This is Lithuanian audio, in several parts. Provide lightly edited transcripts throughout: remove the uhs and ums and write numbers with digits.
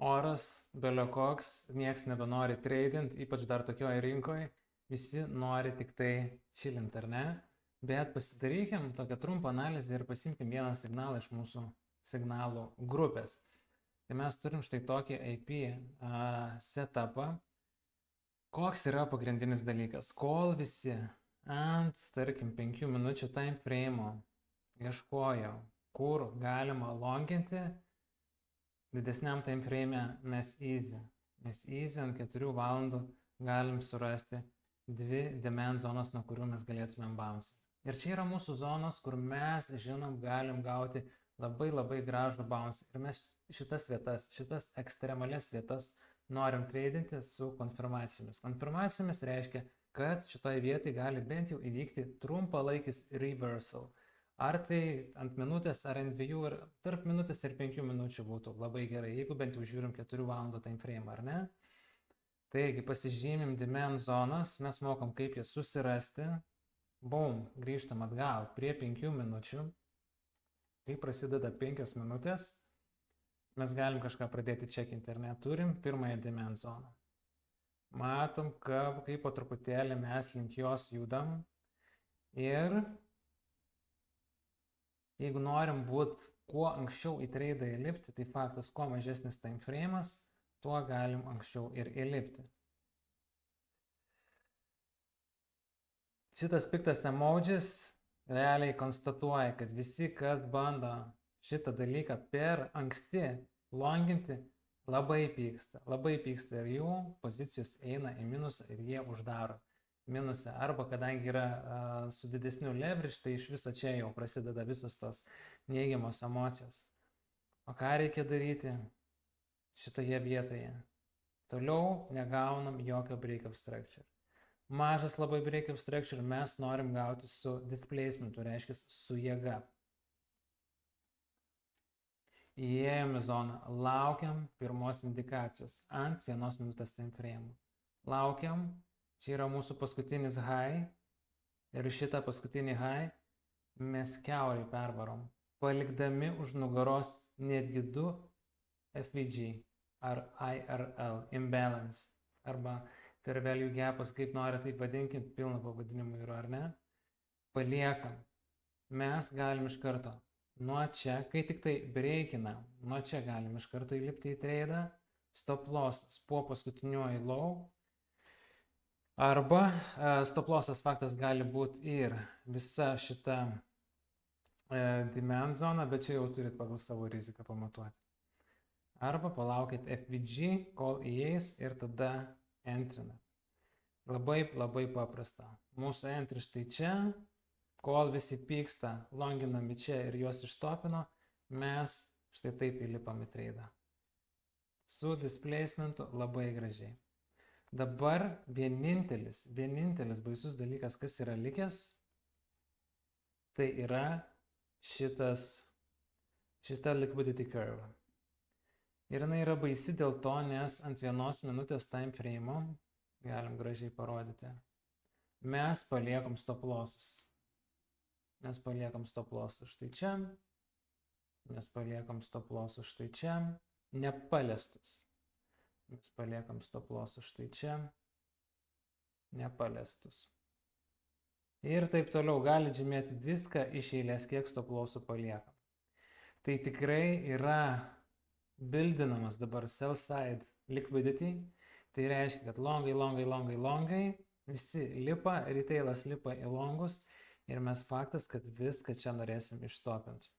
oras belio koks, nieks nebenori tradint, ypač dar tokioje rinkoje, visi nori tik tai chillint, ar ne? Bet pasidarykim tokią trumpą analizę ir pasimkim vieną signalą iš mūsų signalų grupės. Tai mes turim štai tokį IP setupą. Koks yra pagrindinis dalykas? Kol visi ant, tarkim, 5 minučių time frame'o ieškojo, kur galima longinti, didesniam time frame'e mes easy ant 4 valandų galim surasti 2 demand zonas, nuo kurių mes galėtumėm bounce. Ir čia yra mūsų zonos, kur mes, žinom, galim gauti labai gražų bounce. Ir mes šitas vietas, šitas ekstremalias vietas norim tradinti su konfirmacijomis. Konfirmacijomis reiškia, kad šitoje vietoje gali bent jau įvykti trumpalaikis reversal. Ar tai ant minutės, ar ant 2, ar tarp minutės ir 5 minučių būtų labai gerai, jeigu bent jau žiūrim 4 valandų time frame, ar ne? Taigi pasižymim demand zonas, mes mokom kaip jas susirasti. Bum, grįžtam atgal prie 5 minučių. Kai prasideda 5 minutės, mes galim kažką pradėti čekinti, ar ne? Turim pirmąją demand zoną. Matom, kaip po truputėlį mes link jos judam. Ir jeigu norim būti kuo anksčiau į tradą įlipti, tai faktas, kuo mažesnis time frame'as, tuo galim anksčiau ir įlipti. Šitas piktas emojis realiai konstatuoja, kad visi, kas bando šitą dalyką per anksti longinti, labai pyksta ir jų pozicijos eina į minusą ir jie uždaro minusą. Arba kadangi yra su didesniu leverage, tai iš viso čia jau prasideda visos tos neigiamos emocijos. O ką reikia daryti šitoje vietoje? Toliau negaunam jokio breakup structure. Mažas labai breakup structure mes norim gauti su displacementu, reiškia su jėga. Įėjom į zoną, laukiam pirmos indikacijos ant 1 minutės time frame. Laukiam, čia yra mūsų paskutinis high ir šitą paskutinį high mes kiaurai pervarom, palikdami už nugaros netgi 2 FVG ar IRL, imbalance, arba fair value gapas, kaip nori taip vadinkim, pilno pavadinimų yra, ar ne? Paliekam. Mes galim iš karto nuo čia, kai tik tai breakina, nuo čia galim iš karto įlipti į tradą, stop lossas po paskutiniuoju low, arba stop lossas faktas gali būti ir visa šita demand zona, bet čia jau turit pagal savo riziką pamatuoti. Arba palaukit FVG, kol įeis ir tada entrinat. Labai paprasta. Mūsų entry štai čia, kol visi pyksta, longinami čia ir juos ištopino, mes štai taip įlipam į tradą. Su displacementu labai gražiai. Dabar vienintelis baisus dalykas, kas yra likęs, tai yra šita liquidity curve. Ir jinai yra baisi dėl to, nes ant 1 minutės time frame'o, galim gražiai parodyti, mes paliekam stop lossus. Mes paliekam stop lossus štai čia, mes paliekam stop lossus štai čia, nepaliestus. Mes paliekam stop lossus štai čia, nepaliestus. Ir taip toliau gali žymėti viską iš eilės, kiek stop lossų paliekam. Tai tikrai yra buildinamas dabar sell side liquidity, tai reiškia, kad longai, visi lipa, retailas lipa į longus ir mes faktas, kad viską čia norėsim ištopinti.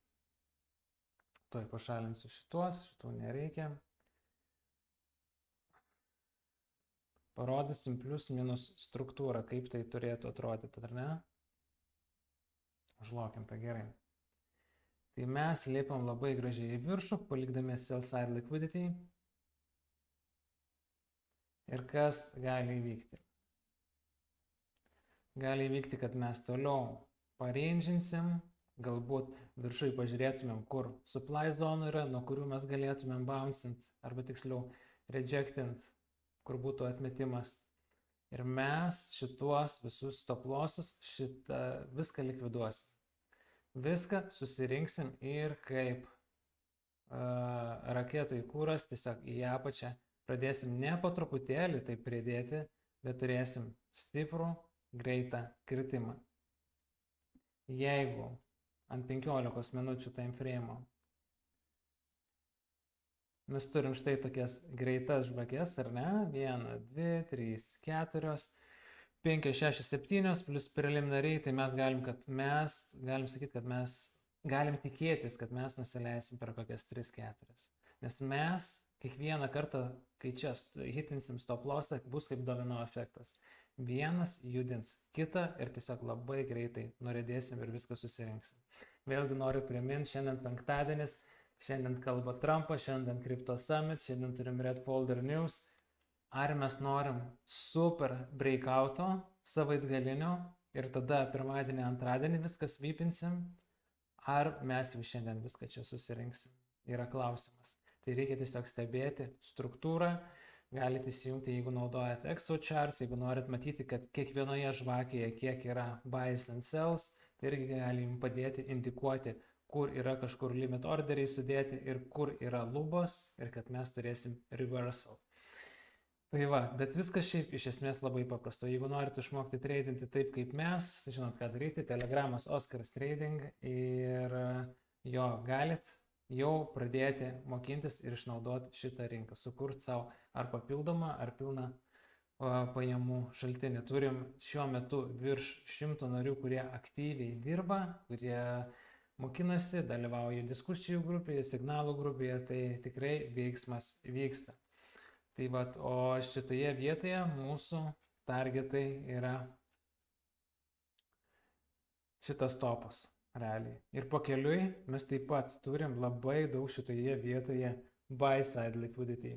Tuoj pašalinsiu šitų nereikia. Parodysim plius minus struktūrą, kaip tai turėtų atrodyti, ar ne? Užlokinta gerai. Tai mes lipam labai gražiai į viršų, palikdami sell side liquidity. Ir kas gali įvykti? Gali įvykti, kad mes toliau paranginsim, galbūt viršui pažiūrėtumėm, kur supply zonų yra, nuo kurių mes galėtumėm bouncint, arba tiksliau rejectint, kur būtų atmetimas. Ir mes šituos visus stop lossus, viską likviduosim. Viską susirinksim ir kaip raketų įkūras, tiesiog į apačią pradėsim ne po truputėlį tai pridėti, bet turėsim stiprų, greitą kritimą. Jeigu ant 15 minučių time frame mes turim štai tokias greitas žvakės, ar ne? 1, 2, 3, 4, 5, 6, 7, plus preliminariai, tai mes galim sakyti, kad mes galim tikėtis, kad mes nusileisim per kokias 3-4. Nes mes kiekvieną kartą, kai čia hitinsim stop lossą, bus kaip domino efektas. Vienas judins kitą ir tiesiog labai greitai nuridėsim ir viską susirinksim. Vėlgi noriu priminti, šiandien penktadienis, šiandien kalba Trumpas, šiandien Crypto Summit, šiandien turim Red Folder News. Ar mes norim super breakouto savaitgalinio ir tada pirmadienį, antradienį viskas vypinsim, ar mes jau šiandien viską čia susirinksim? Yra klausimas. Tai reikia tiesiog stebėti struktūrą. Galite įsijungti, jeigu naudojate Excel charts, jeigu norit matyti, kad kiekvienoje žvakėje kiek yra buys and sells, tai irgi gali jums padėti indikuoti, kur yra kažkur limit orderiai sudėti ir kur yra lubos ir kad mes turėsim reversal. Tai va, bet viskas šiaip iš esmės labai paprasto. Jeigu norite išmokti tradinti taip kaip mes, žinot ką daryti, Telegramas Oskaras Trading ir jo galit jau pradėti mokintis ir išnaudoti šitą rinką, sukurti savo ar papildomą, ar pilną pajamų šaltinį. Turim šiuo metu virš 100 narių, kurie aktyviai dirba, kurie mokinasi, dalyvauja diskusijų grupėje, signalų grupėje, tai tikrai veiksmas vyksta. Tai va, o šitoje vietoje mūsų targetai yra šitas topas. Realiai. Ir po keliui mes taip pat turim labai daug šitoje vietoje buy side liquidity.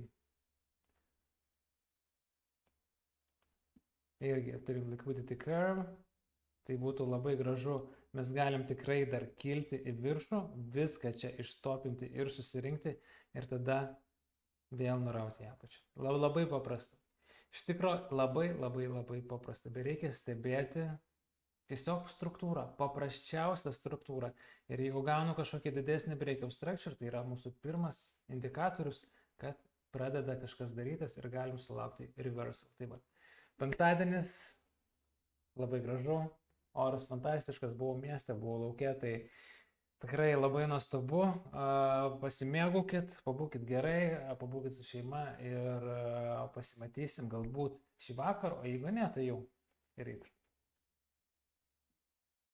Irgi turim liquidity curve. Tai būtų labai gražu. Mes galim tikrai dar kilti į viršų, viską čia išstopinti ir susirinkti ir tada vėl nurauti į apačią. Labai paprasta. Iš tikrųjų labai paprasta. Bet reikia stebėti tiesiog struktūra, paprasčiausia struktūra. Ir jeigu gaunu kažkokį didesnį breakout structure, tai yra mūsų pirmas indikatorius, kad pradeda kažkas darytis ir galim sulaukti reversal. Tai va, penktadienis, labai gražu, oras fantastiškas, buvau mieste, buvau lauke, tai tikrai labai nuostabu. Pasimėgaukit, pabūkit gerai, pabūkit su šeima ir pasimatysim galbūt šį vakarą, o jeigu ne, tai jau ryt.